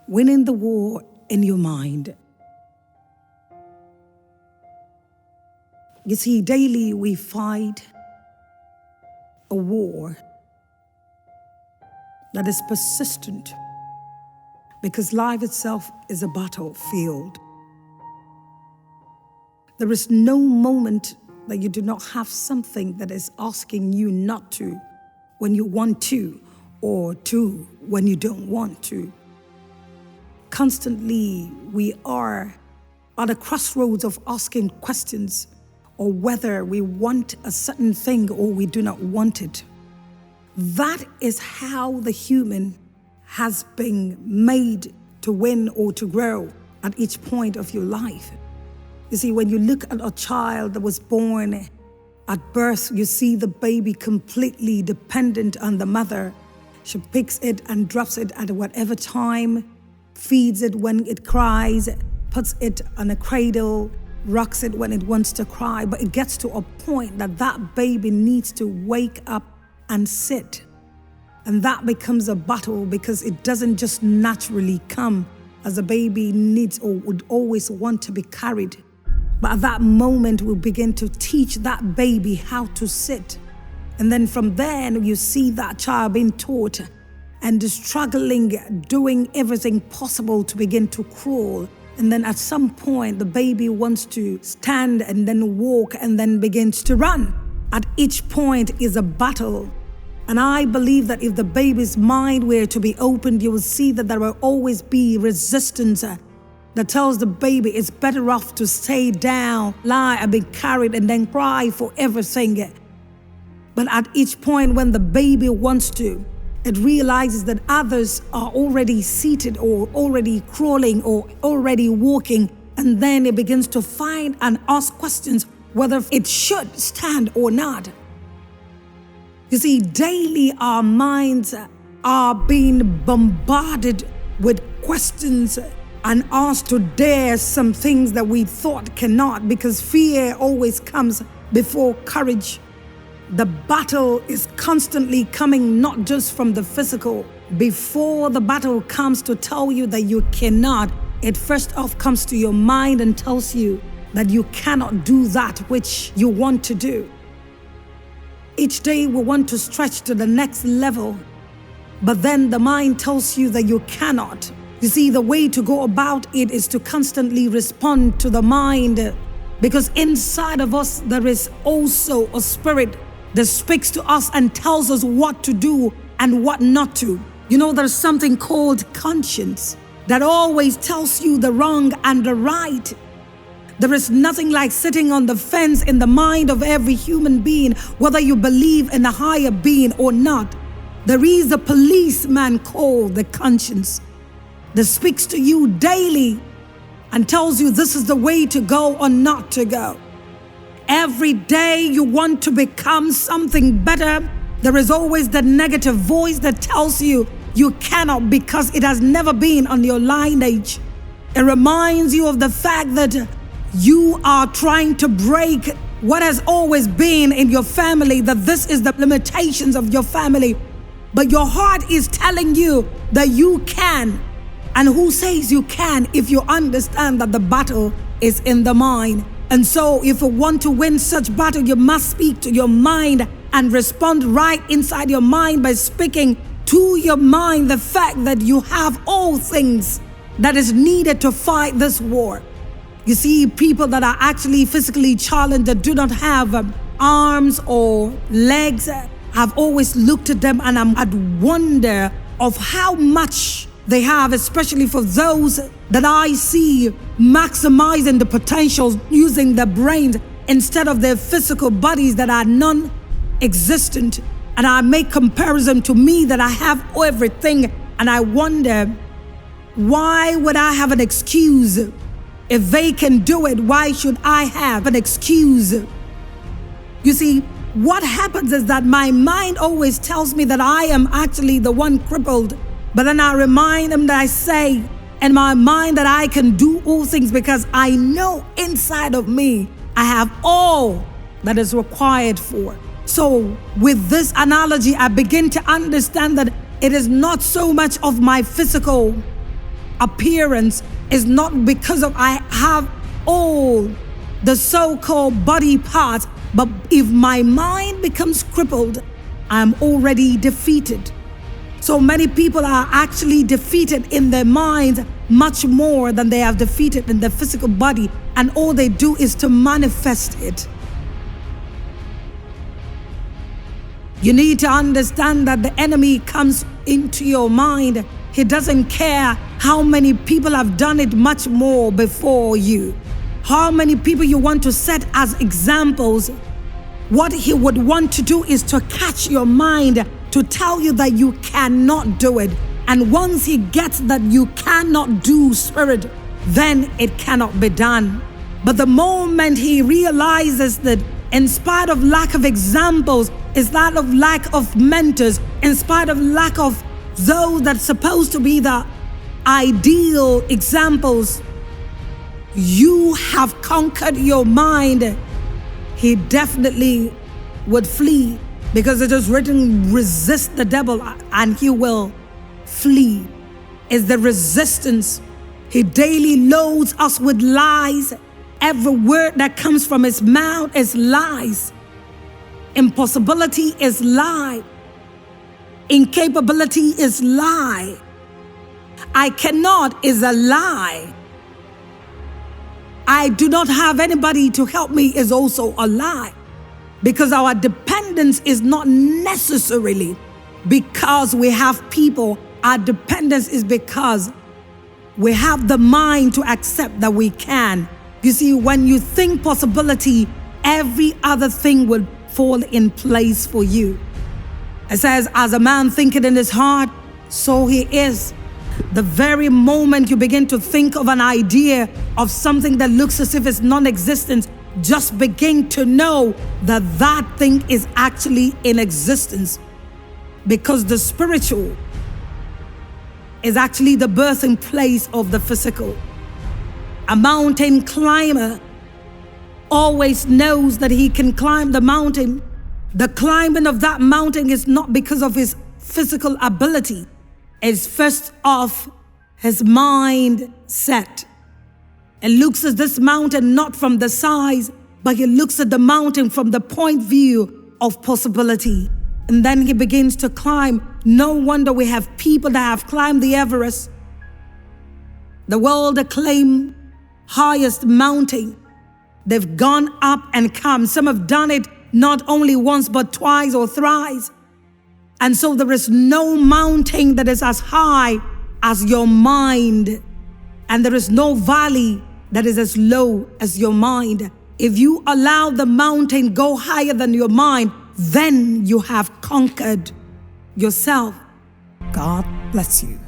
winning the war in your mind. You see, daily we fight a war that is persistent because life itself is a battlefield. There is no moment that you do not have something that is asking you not to when you want to, or to when you don't want to. Constantly, we are at a crossroads of asking questions or whether we want a certain thing or we do not want it. That is how the human has been made to win or to grow at each point of your life. You see, when you look at a child that was born at birth, you see the baby completely dependent on the mother. She picks it and drops it at whatever time, feeds it when it cries, puts it on a cradle, rocks it when it wants to cry. But it gets to a point that that baby needs to wake up and sit. And that becomes a battle because it doesn't just naturally come, as a baby needs or would always want to be carried. But at that moment, we begin to teach that baby how to sit. And then from there, you see that child being taught and struggling, doing everything possible to begin to crawl. And then at some point, the baby wants to stand and then walk and then begins to run. At each point is a battle. And I believe that if the baby's mind were to be opened, you will see that there will always be resistance that tells the baby it's better off to stay down, lie and be carried and then cry for everything. But at each point when the baby wants to, it realizes that others are already seated or already crawling or already walking, and then it begins to find and ask questions whether it should stand or not. You see, daily our minds are being bombarded with questions and asked to dare some things that we thought cannot, because fear always comes before courage. The battle is constantly coming not just from the physical. Before the battle comes to tell you that you cannot, it first off comes to your mind and tells you that you cannot do that which you want to do. Each day we want to stretch to the next level, but then the mind tells you that you cannot. You see, the way to go about it is to constantly respond to the mind, because inside of us there is also a spirit that speaks to us and tells us what to do and what not to. You know, there's something called conscience that always tells you the wrong and the right. There is nothing like sitting on the fence in the mind of every human being, whether you believe in a higher being or not. There is a policeman called the conscience that speaks to you daily and tells you this is the way to go or not to go. Every day you want to become something better, there is always the negative voice that tells you you cannot because it has never been on your lineage. It reminds you of the fact that you are trying to break what has always been in your family, that this is the limitations of your family. But your heart is telling you that you can. And who says you can if you understand that the battle is in the mind? And so if you want to win such battle, you must speak to your mind and respond right inside your mind by speaking to your mind the fact that you have all things that is needed to fight this war. You see, people that are actually physically challenged, that do not have arms or legs, I've always looked at them and I'm at wonder of how much they have, especially for those that I see maximizing the potentials using their brains instead of their physical bodies that are non-existent. And I make comparison to me that I have everything, and I wonder, why would I have an excuse? If they can do it, why should I have an excuse? You see, what happens is that my mind always tells me that I am actually the one crippled. But then I remind them that I say in my mind that I can do all things because I know inside of me I have all that is required for. So with this analogy, I begin to understand that it is not so much of my physical appearance is not because of I have all the so-called body parts, but if my mind becomes crippled, I'm already defeated. So many people are actually defeated in their minds much more than they have defeated in their physical body, and all they do is to manifest it. You need to understand that the enemy comes into your mind. He doesn't care how many people have done it much more before you, how many people you want to set as examples. What he would want to do is to catch your mind, to tell you that you cannot do it. And once he gets that you cannot do spirit, then it cannot be done. But the moment he realizes that in spite of lack of examples, in spite of lack of mentors, in spite of lack of those that's supposed to be the ideal examples, you have conquered your mind, he definitely would flee, because it is written, resist the devil and he will flee. It's the resistance. He daily loads us with lies. Every word that comes from his mouth is lies. Impossibility is lie. Incapability is lie. I cannot is a lie. I do not have anybody to help me is also a lie. Because our dependence is not necessarily because we have people. Our dependence is because we have the mind to accept that we can. You see, when you think possibility, every other thing will fall in place for you. It says, as a man thinketh in his heart, so he is. The very moment you begin to think of an idea of something that looks as if it's non-existent, just begin to know that that thing is actually in existence. Because the spiritual is actually the birthing place of the physical. A mountain climber always knows that he can climb the mountain. The climbing of that mountain is not because of his physical ability. It's first off his mind set. It looks at this mountain not from the size, but he looks at the mountain from the point of view of possibility. And then he begins to climb. No wonder we have people that have climbed the Everest, the world-acclaimed highest mountain. They've gone up and come. Some have done it not only once, but twice or thrice. And so there is no mountain that is as high as your mind. And there is no valley that is as low as your mind. If you allow the mountain go higher than your mind, then you have conquered yourself. God bless you.